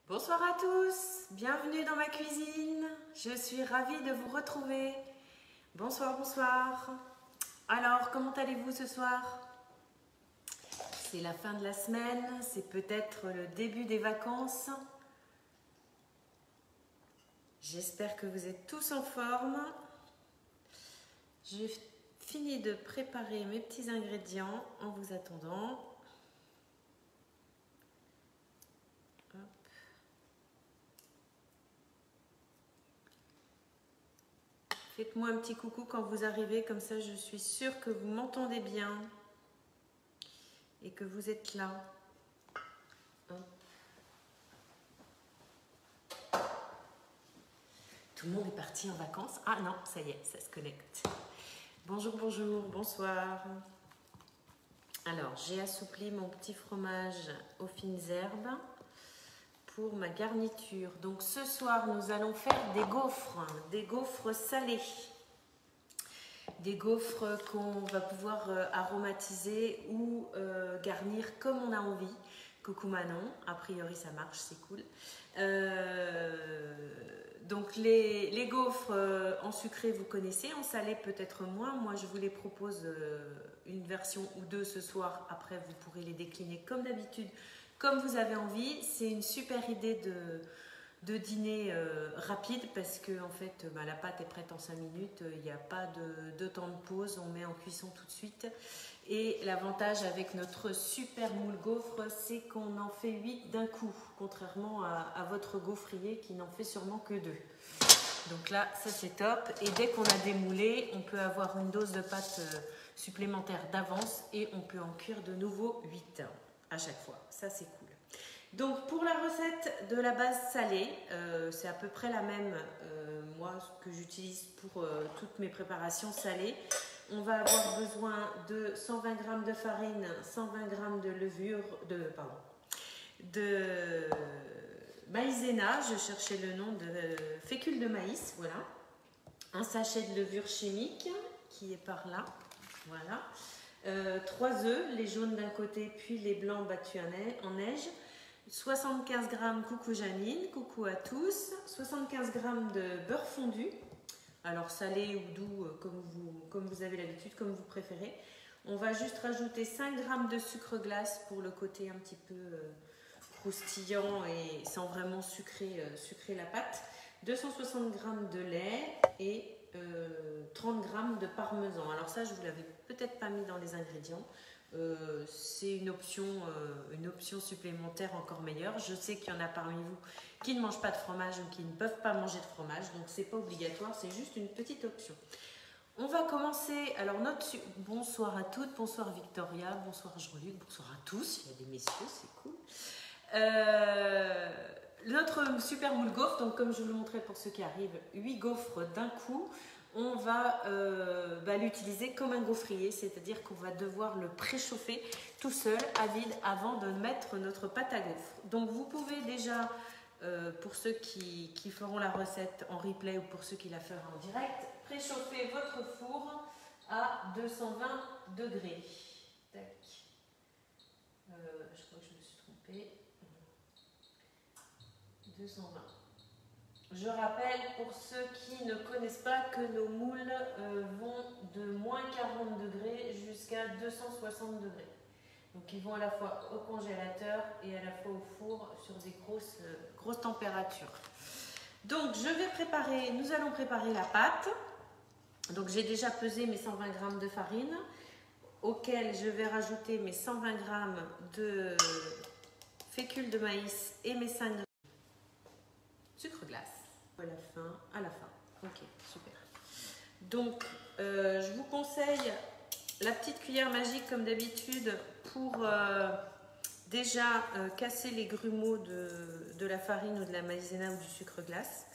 Bonsoir à tous, bienvenue dans ma cuisine. Je suis ravie de vous retrouver. Bonsoir, bonsoir. Alors, comment allez-vous ce soir? C'est la fin de la semaine, c'est peut-être le début des vacances. J'espère que vous êtes tous en forme. J'ai fini de préparer mes petits ingrédients en vous attendant. Faites-moi un petit coucou quand vous arrivez, comme ça je suis sûre que vous m'entendez bien et que vous êtes là. Tout le monde est parti en vacances. Ah non, ça y est, ça se connecte. Bonjour, bonjour, bonsoir. Alors, j'ai assoupli mon petit fromage aux fines herbes pour ma garniture. Donc ce soir, nous allons faire des gaufres salés. Des gaufres qu'on va pouvoir aromatiser ou garnir comme on a envie. Coucou Manon, a priori ça marche, c'est cool. Donc les gaufres en sucré vous connaissez, en salé peut-être moins. Moi je vous les propose une version ou deux ce soir. Après vous pourrez les décliner comme d'habitude, comme vous avez envie. C'est une super idée de dîner rapide parce que en fait la pâte est prête en 5 minutes, il n'y a pas de temps de pause, on met en cuisson tout de suite. Et l'avantage avec notre super moule gaufre, c'est qu'on en fait 8 d'un coup, contrairement à votre gaufrier qui n'en fait sûrement que 2. Donc là, ça c'est top. Et dès qu'on a démoulé, on peut avoir une dose de pâte supplémentaire d'avance et on peut en cuire de nouveau 8 à chaque fois. Ça c'est cool. Donc pour la recette de la base salée, c'est à peu près la même, moi, que j'utilise pour toutes mes préparations salées. On va avoir besoin de 120 g de farine, 120 g de levure, de maïzena, je cherchais le nom, de fécule de maïs, voilà. Un sachet de levure chimique qui est par là, voilà. 3 œufs, les jaunes d'un côté puis les blancs battus en neige. 75 g coucou Janine, coucou à tous. 75 g de beurre fondu. Alors salé ou doux, comme vous avez l'habitude, comme vous préférez. On va juste rajouter 5 g de sucre glace pour le côté un petit peu croustillant et sans vraiment sucrer la pâte. 260 g de lait et 30 g de parmesan. Alors ça, je ne vous l'avais peut-être pas mis dans les ingrédients. C'est une option supplémentaire encore meilleure. Je sais qu'il y en a parmi vous qui ne mangent pas de fromage ou qui ne peuvent pas manger de fromage, donc c'est pas obligatoire, c'est juste une petite option. On va commencer. Alors bonsoir à toutes, bonsoir Victoria, bonsoir Jean-Luc, bonsoir à tous. Il y a des messieurs, c'est cool. Notre super moule gaufre, donc comme je vous le montrais pour ceux qui arrivent, 8 gaufres d'un coup. On va l'utiliser comme un gaufrier, c'est-à-dire qu'on va devoir le préchauffer tout seul à vide avant de mettre notre pâte à gaufres. Donc vous pouvez déjà, pour ceux qui feront la recette en replay ou pour ceux qui la feront en direct, préchauffer votre four à 220 degrés. Tac. Je crois que je me suis trompée. 220. Je rappelle pour ceux qui ne connaissent pas que nos moules vont de moins 40 degrés jusqu'à 260 degrés. Donc ils vont à la fois au congélateur et à la fois au four sur des grosses températures. Donc nous allons préparer la pâte. Donc j'ai déjà pesé mes 120 g de farine, auquel je vais rajouter mes 120 g de fécule de maïs et mes 5 g de sucre glace. À la fin. Ok, super. Donc, je vous conseille la petite cuillère magique comme d'habitude pour déjà casser les grumeaux de la farine ou de la maïzena ou du sucre glace.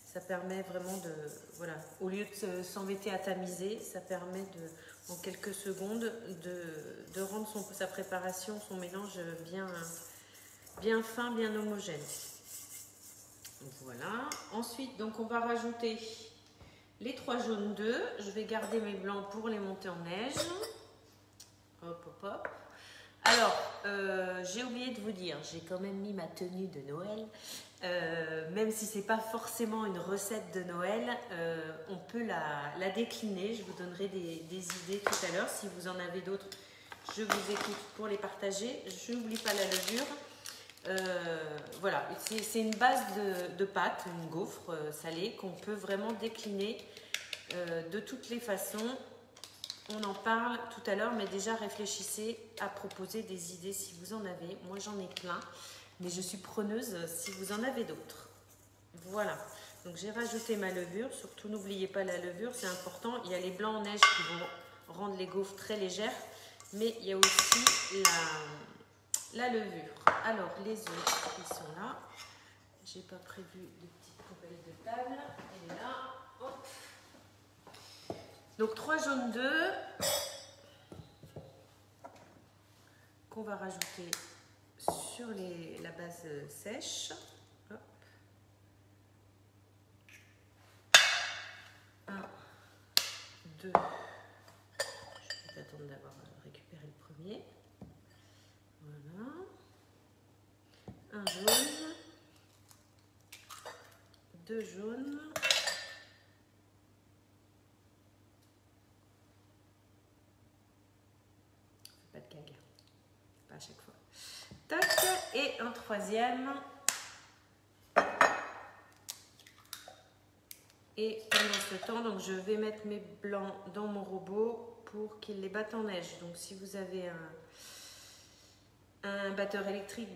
Ça permet vraiment de, voilà, au lieu de s'embêter à tamiser, ça permet en quelques secondes de rendre sa préparation, son mélange bien fin, bien homogène. Voilà. Ensuite, donc on va rajouter les 3 jaunes d'œufs. Je vais garder mes blancs pour les monter en neige. Hop, hop, hop. Alors, j'ai oublié de vous dire, j'ai quand même mis ma tenue de Noël. Même si c'est pas forcément une recette de Noël, on peut la décliner. Je vous donnerai des idées tout à l'heure. Si vous en avez d'autres, je vous écoute pour les partager. Je n'oublie pas la levure. Voilà, c'est une base de pâte, une gaufre salée qu'on peut vraiment décliner de toutes les façons. On en parle tout à l'heure, mais déjà réfléchissez à proposer des idées si vous en avez. Moi, j'en ai plein. Mais je suis preneuse si vous en avez d'autres. Voilà, donc j'ai rajouté ma levure. Surtout, n'oubliez pas la levure, c'est important. Il y a les blancs en neige qui vont rendre les gaufres très légères. Mais il y a aussi la levure. Alors, les œufs, ils sont là. J'ai pas prévu de petites poubelles de table. Elle est là. Hop. Donc, 3 jaunes d'œufs qu'on va rajouter sur la base sèche. Hop. 1, 2. Je vais attendre d'avoir récupéré le premier. Voilà. Un jaune. 2 jaunes. Pas de gaga. Pas à chaque fois. Tac, et un troisième. Et pendant ce temps, donc je vais mettre mes blancs dans mon robot pour qu'il les batte en neige. Donc si vous avez un batteur électrique,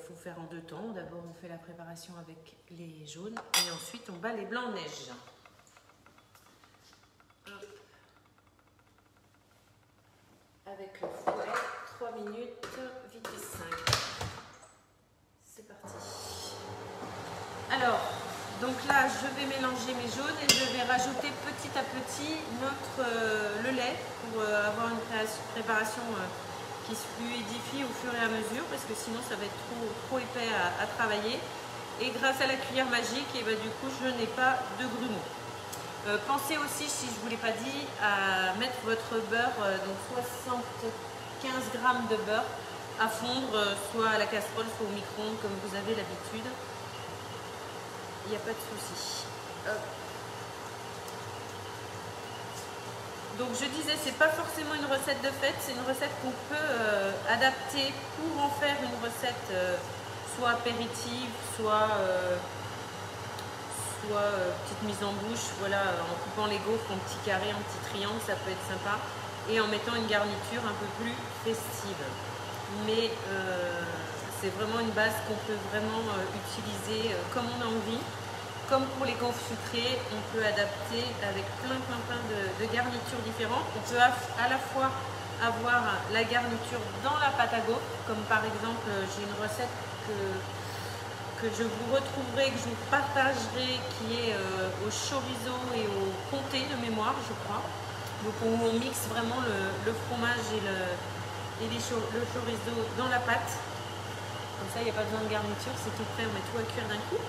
faut faire en 2 temps. D'abord on fait la préparation avec les jaunes et ensuite on bat les blancs en neige. Avec le fouet, 3 minutes, vitesse 5. C'est parti. Alors, donc là, je vais mélanger mes jaunes et je vais rajouter petit à petit le lait pour avoir une préparation qui se fluidifie au fur et à mesure parce que sinon ça va être trop épais à travailler. Et grâce à la cuillère magique, et du coup, je n'ai pas de grumeaux. Pensez aussi, si je ne vous l'ai pas dit, à mettre votre beurre, donc 75 g de beurre à fondre, soit à la casserole, soit au micro-ondes, comme vous avez l'habitude. Il n'y a pas de souci. Donc je disais, c'est pas forcément une recette de fête, c'est une recette qu'on peut adapter pour en faire une recette soit apéritive, soit petite mise en bouche, voilà, en coupant les gaufres en petits carrés, en petits triangles, ça peut être sympa, et en mettant une garniture un peu plus festive. Mais c'est vraiment une base qu'on peut vraiment utiliser comme on a envie. Comme pour les gaufres sucrées, on peut adapter avec plein de garnitures différentes. On peut à la fois avoir la garniture dans la pâte à gaufres, comme par exemple, j'ai une recette que je vous retrouverai, que je vous partagerai, qui est au chorizo et au comté de mémoire, je crois. Donc on mixe vraiment le fromage et le chorizo dans la pâte. Comme ça, il n'y a pas besoin de garniture, c'est tout prêt, on met tout à cuire d'un coup.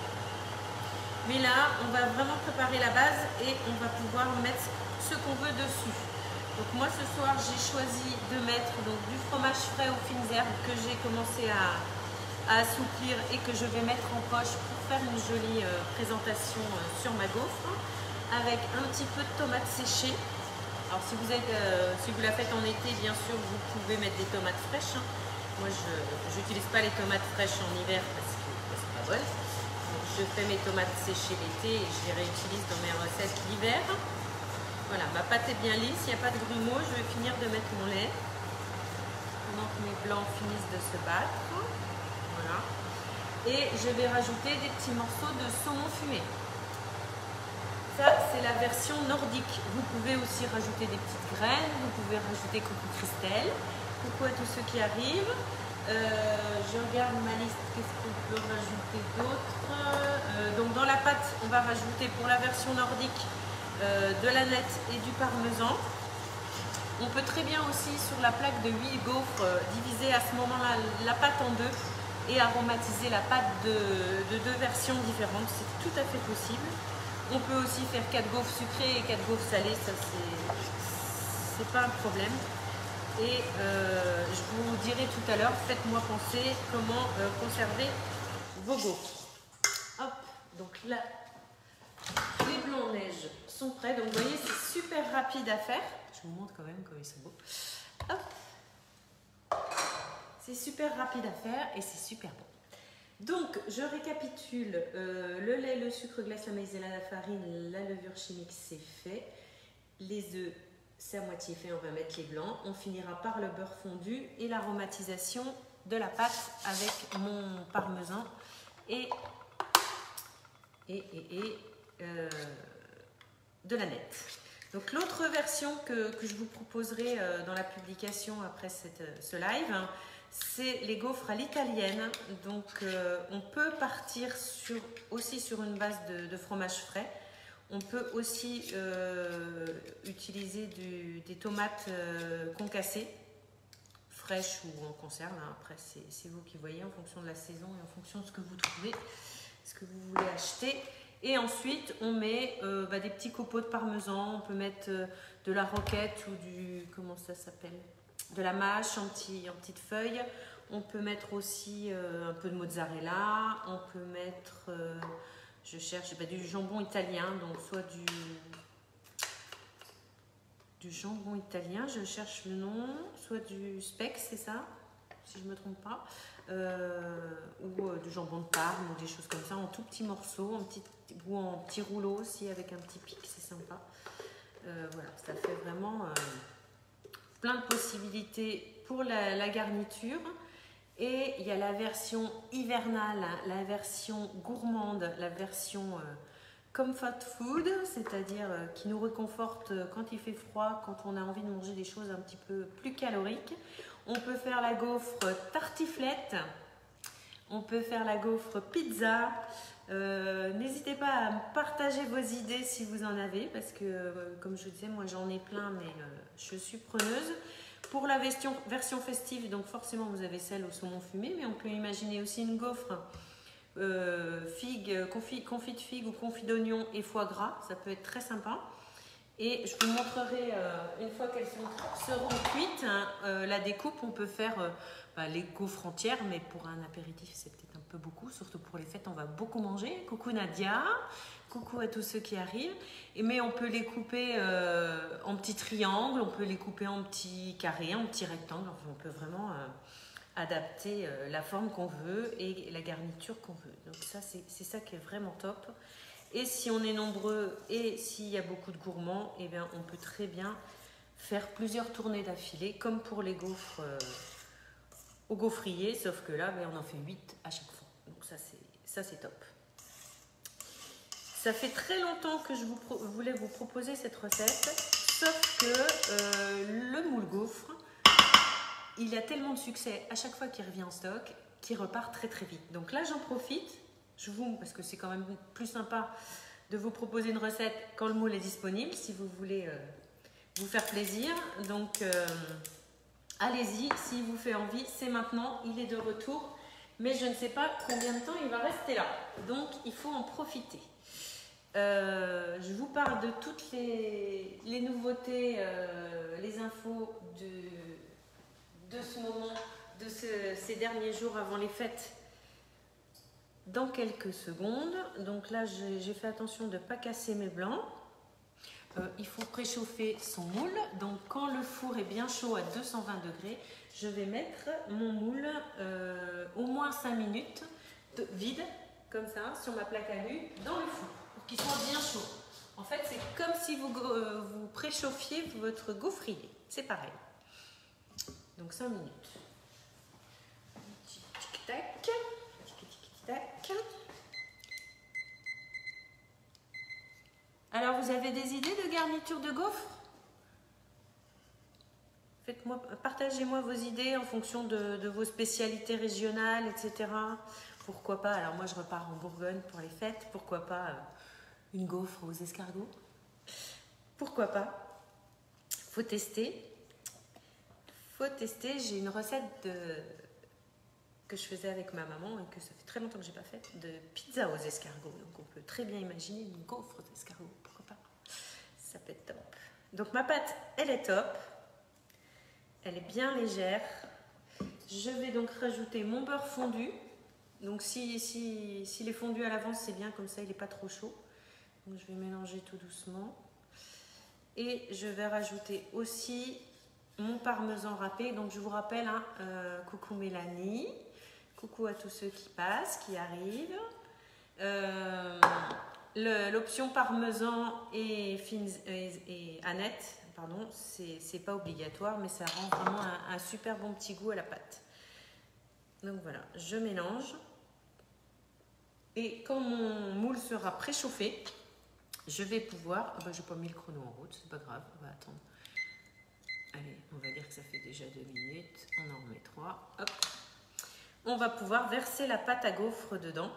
Mais là, on va vraiment préparer la base et on va pouvoir mettre ce qu'on veut dessus. Donc moi, ce soir, j'ai choisi de mettre donc, du fromage frais aux fines herbes que j'ai commencé à assouplir et que je vais mettre en poche pour faire une jolie présentation sur ma gaufre. Avec un petit peu de tomates séchées. Alors si vous la faites en été, bien sûr, vous pouvez mettre des tomates fraîches. Moi, je n'utilise pas les tomates fraîches en hiver parce que c'est pas bon. Donc, je fais mes tomates séchées l'été et je les réutilise dans mes recettes l'hiver. Voilà, ma pâte est bien lisse, il n'y a pas de grumeaux. Je vais finir de mettre mon lait pendant que mes blancs finissent de se battre. Voilà. Et je vais rajouter des petits morceaux de saumon fumé. Ça, c'est la version nordique. Vous pouvez aussi rajouter des petites graines, vous pouvez rajouter coucou Christelle. Coucou à tous ceux qui arrivent. Je regarde ma liste, qu'est-ce qu'on peut rajouter d'autre. Donc dans la pâte, on va rajouter pour la version nordique de la nette et du parmesan. On peut très bien aussi sur la plaque de 8 gaufres diviser à ce moment-là la pâte en 2 et aromatiser la pâte de 2 versions différentes. C'est tout à fait possible. On peut aussi faire 4 gaufres sucrées et 4 gaufres salées, ça c'est pas un problème. Et je vous dirai tout à l'heure, faites-moi penser comment conserver vos gaufres. Hop, donc là, les blancs en neige sont prêts. Donc vous voyez, c'est super rapide à faire. Je vous montre quand même comme ils sont beaux. Hop. C'est super rapide à faire et c'est super bon. Donc, je récapitule. Le lait, le sucre glace, la maïzena, la farine, la levure chimique, c'est fait. Les œufs, c'est à moitié fait. On va mettre les blancs. On finira par le beurre fondu et l'aromatisation de la pâte avec mon parmesan et de la nette. Donc l'autre version que je vous proposerai dans la publication après ce live, hein, c'est les gaufres à l'italienne. Donc on peut partir aussi sur une base de fromage frais. On peut aussi utiliser des tomates concassées, fraîches ou en conserve. Hein. Après c'est vous qui voyez en fonction de la saison et en fonction de ce que vous trouvez, ce que vous voulez acheter. Et ensuite, on met des petits copeaux de parmesan. On peut mettre de la roquette ou comment ça s'appelle, de la mâche en petites feuilles. On peut mettre aussi un peu de mozzarella. On peut mettre, je cherche du jambon italien, donc soit du jambon italien, je cherche le nom, soit du speck, c'est ça, si je ne me trompe pas, ou du jambon de Parme ou des choses comme ça en tout petits morceaux, ou en petits rouleaux aussi avec un petit pic, c'est sympa. Voilà, ça fait vraiment plein de possibilités pour la garniture. Et il y a la version hivernale, la version gourmande, la version comfort food, c'est-à-dire qui nous réconforte quand il fait froid, quand on a envie de manger des choses un petit peu plus caloriques. On peut faire la gaufre tartiflette, on peut faire la gaufre pizza. N'hésitez pas à me partager vos idées si vous en avez, parce que comme je disais, moi j'en ai plein, mais je suis preneuse. Pour la version festive, donc forcément vous avez celle au saumon fumé, mais on peut imaginer aussi une gaufre confit de figue ou confit d'oignon et foie gras, ça peut être très sympa. Et je vous montrerai une fois qu'elles seront cuites, hein, la découpe. On peut faire les gaufres entières, mais pour un apéritif c'est peut-être un peu beaucoup, surtout pour les fêtes on va beaucoup manger. Coucou Nadia, coucou à tous ceux qui arrivent. Mais on peut les couper en petits triangles, on peut les couper en petits carrés, en petits rectangles. Enfin, on peut vraiment adapter la forme qu'on veut et la garniture qu'on veut. Donc ça, c'est ça qui est vraiment top. Et si on est nombreux et s'il y a beaucoup de gourmands, eh bien, on peut très bien faire plusieurs tournées d'affilée, comme pour les gaufres au gaufrier, sauf que là, on en fait 8 à chaque fois. Donc ça, c'est top. Ça fait très longtemps que je voulais vous proposer cette recette, sauf que le moule gaufre, il a tellement de succès à chaque fois qu'il revient en stock, qu'il repart très très vite. Donc là, j'en profite. Parce que c'est quand même plus sympa de vous proposer une recette quand le moule est disponible, si vous voulez vous faire plaisir. Donc, allez-y, s'il vous fait envie, c'est maintenant, il est de retour. Mais je ne sais pas combien de temps il va rester là. Donc, il faut en profiter. Je vous parle de toutes les nouveautés, les infos de ce moment, de ces derniers jours avant les fêtes. Dans quelques secondes. Donc là, j'ai fait attention de ne pas casser mes blancs. Il faut préchauffer son moule. Donc quand le four est bien chaud à 220 degrés, je vais mettre mon moule au moins 5 minutes vide, comme ça, sur ma plaque à nu, dans le four, pour qu'il soit bien chaud. En fait, c'est comme si vous préchauffiez votre gaufrier. C'est pareil. Donc 5 minutes. Tic-tac. Alors, vous avez des idées de garniture de gaufres? Partagez-moi vos idées en fonction de vos spécialités régionales, etc. Pourquoi pas? Alors moi, je repars en Bourgogne pour les fêtes. Pourquoi pas une gaufre aux escargots? Pourquoi pas? Faut tester. J'ai une recette que je faisais avec ma maman et que ça fait très longtemps que je n'ai pas fait, de pizza aux escargots. Donc on peut très bien imaginer une gaufre aux escargots, pourquoi pas? Ça peut être top. Donc ma pâte, elle est top. Elle est bien légère. Je vais donc rajouter mon beurre fondu. Donc s'il est fondu à l'avance, c'est bien, comme ça il n'est pas trop chaud. Donc je vais mélanger tout doucement. Et je vais rajouter aussi mon parmesan râpé. Donc je vous rappelle, hein, coucou Mélanie, coucou à tous ceux qui passent, qui arrivent. L'option parmesan et Annette, pardon, c'est pas obligatoire, mais ça rend vraiment un super bon petit goût à la pâte. Donc voilà, je mélange. Et quand mon moule sera préchauffé, je vais pouvoir... je n'ai pas mis le chrono en route, c'est pas grave, on va attendre. Allez, on va dire que ça fait déjà 2 minutes, on en remet 3. Hop. On va pouvoir verser la pâte à gaufres dedans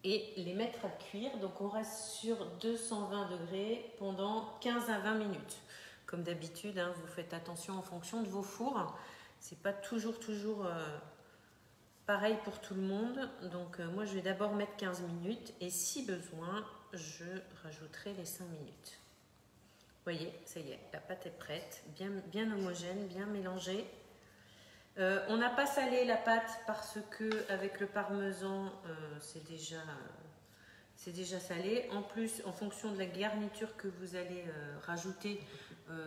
et les mettre à cuire. Donc on reste sur 220 degrés pendant 15 à 20 minutes. Comme d'habitude, hein, vous faites attention en fonction de vos fours. C'est pas toujours pareil pour tout le monde. Donc moi je vais d'abord mettre 15 minutes et si besoin, je rajouterai les 5 minutes. Vous voyez, ça y est, la pâte est prête, bien homogène, bien mélangée. On n'a pas salé la pâte parce que avec le parmesan, c'est déjà salé. En plus, en fonction de la garniture que vous allez rajouter,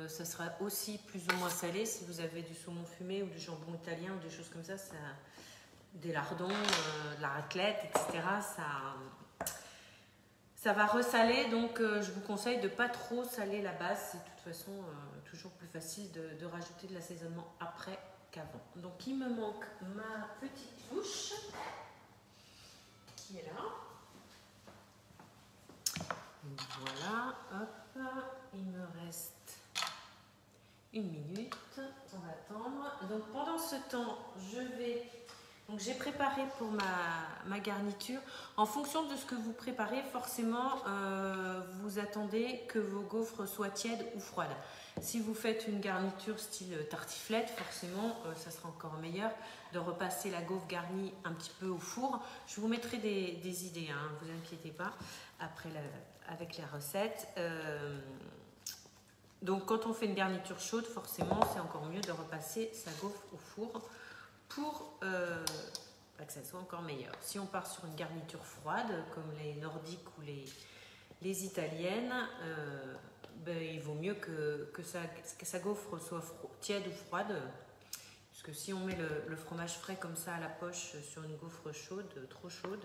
ça sera aussi plus ou moins salé. Si vous avez du saumon fumé ou du jambon italien ou des choses comme ça, des lardons, de la raclette, etc., ça va ressaler. Donc, je vous conseille de ne pas trop saler la base. C'est de toute façon toujours plus facile de rajouter de l'assaisonnement après qu'avant. Donc, il me manque ma petite louche qui est là. Voilà, hop, il me reste 1 minute, on va attendre. Donc pendant ce temps, j'ai préparé pour ma garniture. En fonction de ce que vous préparez, forcément, vous attendez que vos gaufres soient tièdes ou froides. Si vous faites une garniture style tartiflette, forcément, ça sera encore meilleur de repasser la gaufre garnie un petit peu au four. Je vous mettrai des idées, hein, ne vous inquiétez pas, après avec la recette. Donc quand on fait une garniture chaude, forcément, c'est encore mieux de repasser sa gaufre au four pour que ça soit encore meilleur. Si on part sur une garniture froide, comme les nordiques ou les italiennes, il vaut mieux que sa gaufre soit tiède ou froide. Parce que si on met le fromage frais comme ça à la poche sur une gaufre chaude, trop chaude,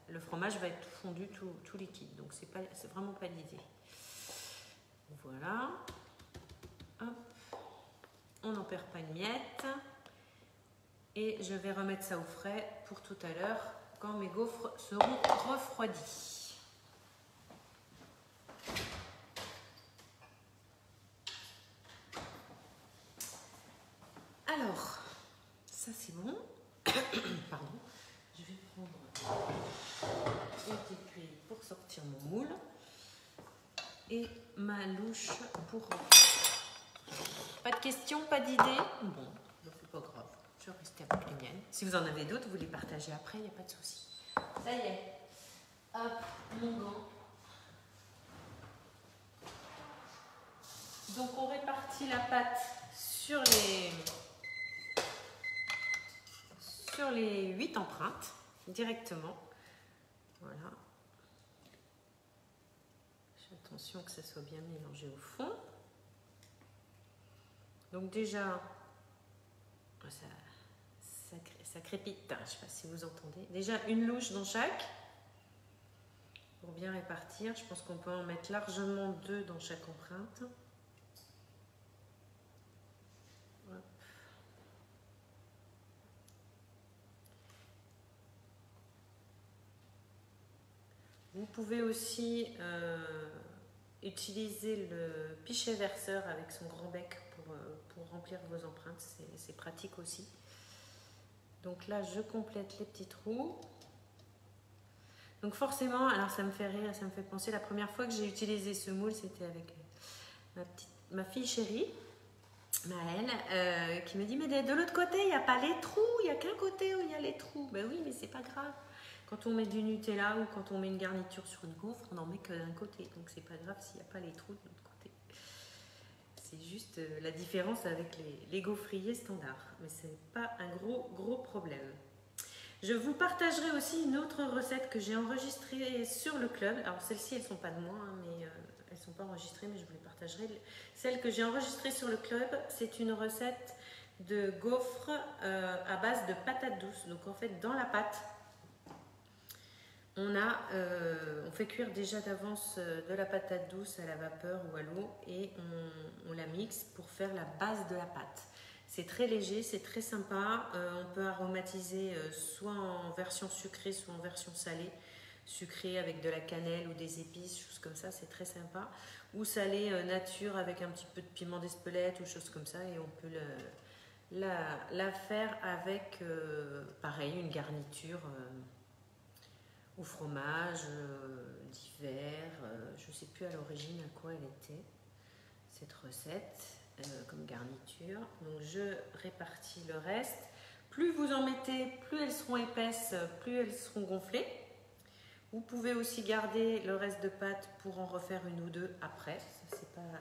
le fromage va être fondu tout liquide. Donc c'est vraiment pas l'idée. Voilà. Hop. On n'en perd pas une miette. Et je vais remettre ça au frais pour tout à l'heure quand mes gaufres seront refroidies. Alors, ça c'est bon. Pardon. Je vais prendre une petite cuillère pour sortir mon moule et ma louche pour... Pas de questions, pas d'idées? Bon, c'est pas grave. Je vais rester avec les miennes. Si vous en avez d'autres, vous les partagez après, il n'y a pas de souci. Ça y est. Hop, mon gant. Donc on répartit la pâte sur les 8 empreintes directement. Voilà. Fais attention que ça soit bien mélangé au fond. Donc déjà, ça crépite, je ne sais pas si vous entendez. Déjà une louche dans chaque pour bien répartir. Je pense qu'on peut en mettre largement 2 dans chaque empreinte. Hop. Vous pouvez aussi utiliser le pichet verseur avec son grand bec pour remplir vos empreintes, c'est pratique aussi. Donc là, je complète les petits trous. Donc forcément, alors ça me fait rire, ça me fait penser, la première fois que j'ai utilisé ce moule, c'était avec ma fille chérie, Maëlle, qui me dit, mais de l'autre côté, il n'y a pas les trous, il n'y a qu'un côté où il y a les trous. Ben oui, mais c'est pas grave. Quand on met du Nutella ou quand on met une garniture sur une gaufre, on n'en met que d'un côté. Donc c'est pas grave s'il n'y a pas les trous de l'autre côté. C'est juste la différence avec les gaufriers standards. Mais ce n'est pas un gros problème. Je vous partagerai aussi une autre recette que j'ai enregistrée sur le club. Alors celles-ci, elles ne sont pas de moi, hein, mais elles ne sont pas enregistrées, mais je vous les partagerai. Celle que j'ai enregistrée sur le club, c'est une recette de gaufres à base de patates douces. Donc en fait, dans la pâte, on fait cuire déjà d'avance de la patate douce à la vapeur ou à l'eau et on la mixe pour faire la base de la pâte. C'est très léger, c'est très sympa. On peut aromatiser soit en version sucrée, soit en version salée. Sucrée avec de la cannelle ou des épices, choses comme ça, c'est très sympa. Ou salée nature avec un petit peu de piment d'Espelette ou choses comme ça. Et on peut la faire avec, pareil, une garniture au fromage, d'hiver. Je ne sais plus à l'origine à quoi elle était, cette recette. Comme garniture. Donc je répartis le reste. Plus vous en mettez, plus elles seront épaisses, plus elles seront gonflées. Vous pouvez aussi garder le reste de pâte pour en refaire une ou deux après.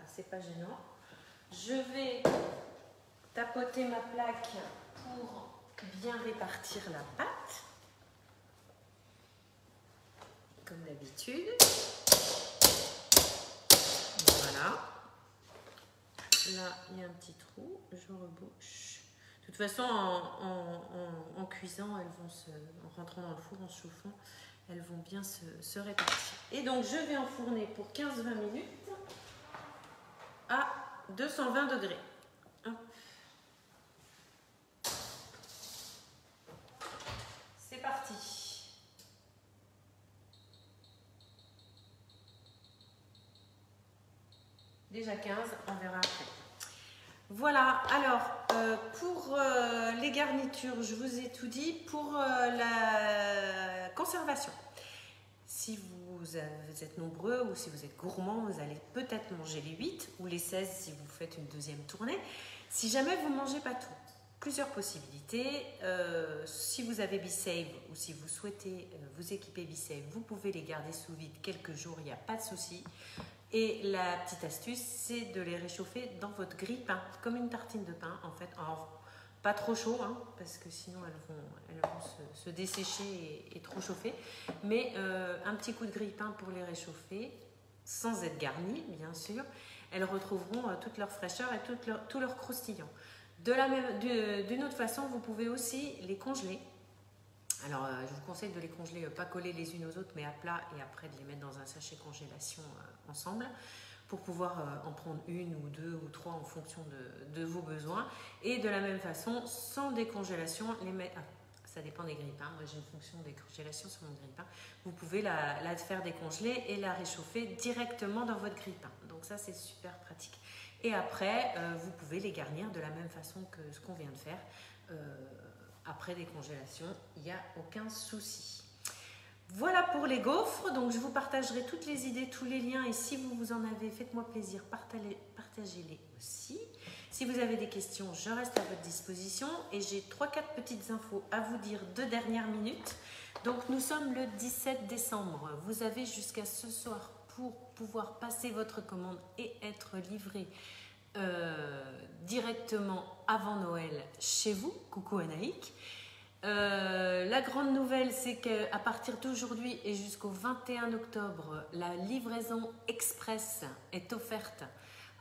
C'est pas gênant. Je vais tapoter ma plaque pour bien répartir la pâte. Comme d'habitude. Voilà. Là, il y a un petit trou, je rebouche. De toute façon, en cuisant, elles vont en rentrant dans le four, en chauffant, elles vont bien se répartir. Et donc, je vais enfourner pour 15-20 minutes à 220 degrés. Hop. C'est parti. Déjà 15, on verra après. Voilà, alors pour les garnitures, je vous ai tout dit. Pour la conservation, si vous êtes nombreux ou si vous êtes gourmand, vous allez peut-être manger les 8 ou les 16 si vous faites une deuxième tournée. Si jamais vous ne mangez pas tout, plusieurs possibilités. Si vous avez BeSave ou si vous souhaitez vous équiper BeSave, vous pouvez les garder sous vide quelques jours, il n'y a pas de souci. Et la petite astuce, c'est de les réchauffer dans votre grille-pain, comme une tartine de pain en fait. Alors, pas trop chaud, hein, parce que sinon elles vont se dessécher et trop chauffer. Mais un petit coup de grille-pain pour les réchauffer, sans être garnies, bien sûr. Elles retrouveront toute leur fraîcheur et tout leur croustillant. D'une autre façon, vous pouvez aussi les congeler. Alors, je vous conseille de les congeler, pas coller les unes aux autres, mais à plat et après de les mettre dans un sachet congélation ensemble pour pouvoir en prendre une ou deux ou trois en fonction de vos besoins. Et de la même façon, sans décongélation, les mettre... ça dépend des grille-pains. Moi, j'ai une fonction de décongélation sur mon grille-pain. Vous pouvez la faire décongeler et la réchauffer directement dans votre grille-pain. Donc ça, c'est super pratique. Et après, vous pouvez les garnir de la même façon que ce qu'on vient de faire. Après décongélation, il n'y a aucun souci. Voilà pour les gaufres. Donc je vous partagerai toutes les idées, tous les liens. Et si vous en avez, faites-moi plaisir, partagez-les aussi. Si vous avez des questions, je reste à votre disposition. Et j'ai 3-4 petites infos à vous dire de dernière minute. Donc nous sommes le 17 décembre. Vous avez jusqu'à ce soir pour pouvoir passer votre commande et être livré directement avant Noël chez vous. Coucou Anaïk. La grande nouvelle, c'est qu'à partir d'aujourd'hui et jusqu'au 21 octobre, la livraison express est offerte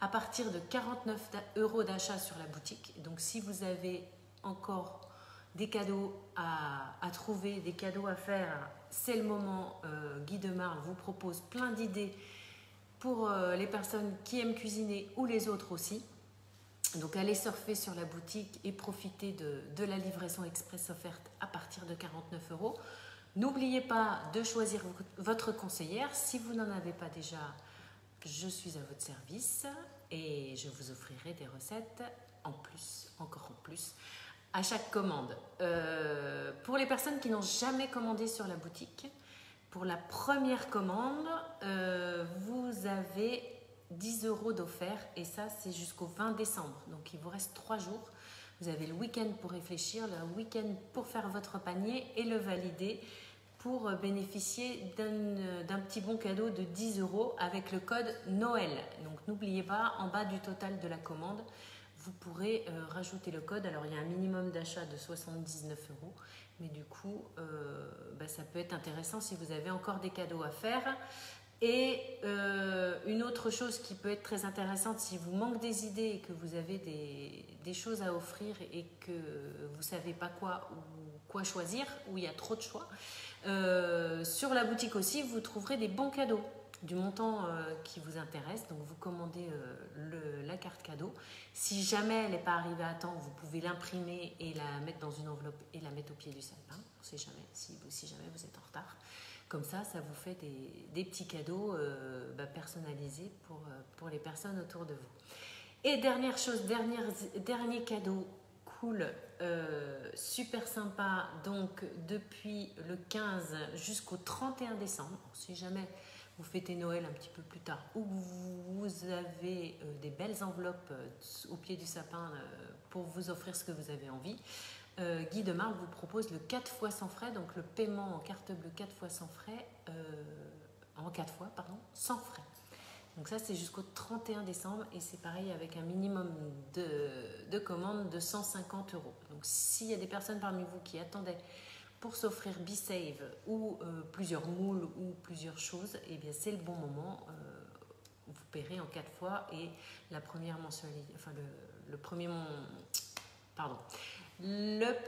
à partir de 49 € d'achat sur la boutique. Donc si vous avez encore des cadeaux à trouver, des cadeaux à faire, c'est le moment. Guy Demarle vous propose plein d'idées pour les personnes qui aiment cuisiner ou les autres aussi. Donc allez surfer sur la boutique et profitez de la livraison express offerte à partir de 49 €. N'oubliez pas de choisir votre conseillère. Si vous n'en avez pas déjà, je suis à votre service et je vous offrirai des recettes en plus, encore en plus, à chaque commande. Pour les personnes qui n'ont jamais commandé sur la boutique, pour la première commande, vous avez 10 € d'offert et ça c'est jusqu'au 20 décembre. Donc il vous reste 3 jours. Vous avez le week-end pour réfléchir, le week-end pour faire votre panier et le valider pour bénéficier d'un petit bon cadeau de 10 € avec le code Noël. Donc n'oubliez pas, en bas du total de la commande, vous pourrez rajouter le code. Alors il y a un minimum d'achat de 79 €, mais du coup ça peut être intéressant si vous avez encore des cadeaux à faire. Et une autre chose qui peut être très intéressante, si vous manquez des idées et que vous avez des choses à offrir et que vous ne savez pas quoi choisir, ou il y a trop de choix, sur la boutique aussi, vous trouverez des bons cadeaux du montant qui vous intéresse. Donc vous commandez la carte cadeau. Si jamais elle n'est pas arrivée à temps, vous pouvez l'imprimer et la mettre dans une enveloppe et la mettre au pied du sapin. On ne sait jamais si jamais vous êtes en retard. Comme ça vous fait des petits cadeaux personnalisés pour les personnes autour de vous. Et dernière chose, dernier cadeau cool, super sympa, donc depuis le 15 jusqu'au 31 décembre, si jamais vous fêtez Noël un petit peu plus tard ou vous avez des belles enveloppes au pied du sapin pour vous offrir ce que vous avez envie, Guy de Marle vous propose le 4 fois sans frais, donc le paiement en carte bleue 4 fois sans frais, sans frais. Donc ça c'est jusqu'au 31 décembre et c'est pareil avec un minimum de commandes de 150 €. Donc s'il y a des personnes parmi vous qui attendaient pour s'offrir B-Save ou plusieurs moules ou plusieurs choses, eh bien c'est le bon moment. Vous paierez en 4 fois et la première mensualité, le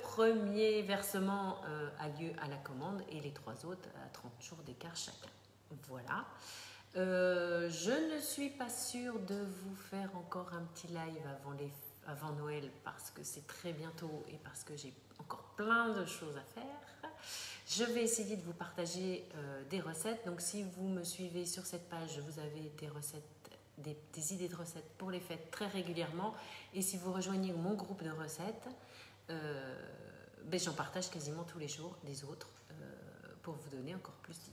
premier versement a lieu à la commande et les 3 autres à 30 jours d'écart chacun. Voilà. Je ne suis pas sûre de vous faire encore un petit live avant Noël parce que c'est très bientôt et parce que j'ai encore plein de choses à faire. Je vais essayer de vous partager des recettes. Donc si vous me suivez sur cette page, vous avez des recettes, des idées de recettes pour les fêtes très régulièrement. Et si vous rejoignez mon groupe de recettes, j'en partage quasiment tous les jours des autres pour vous donner encore plus d'idées.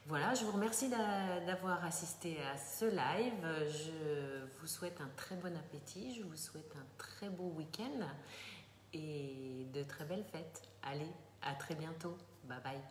Voilà, je vous remercie d'avoir assisté à ce live. Je vous souhaite un très bon appétit, je vous souhaite un très beau week-end et de très belles fêtes. Allez, à très bientôt. Bye bye.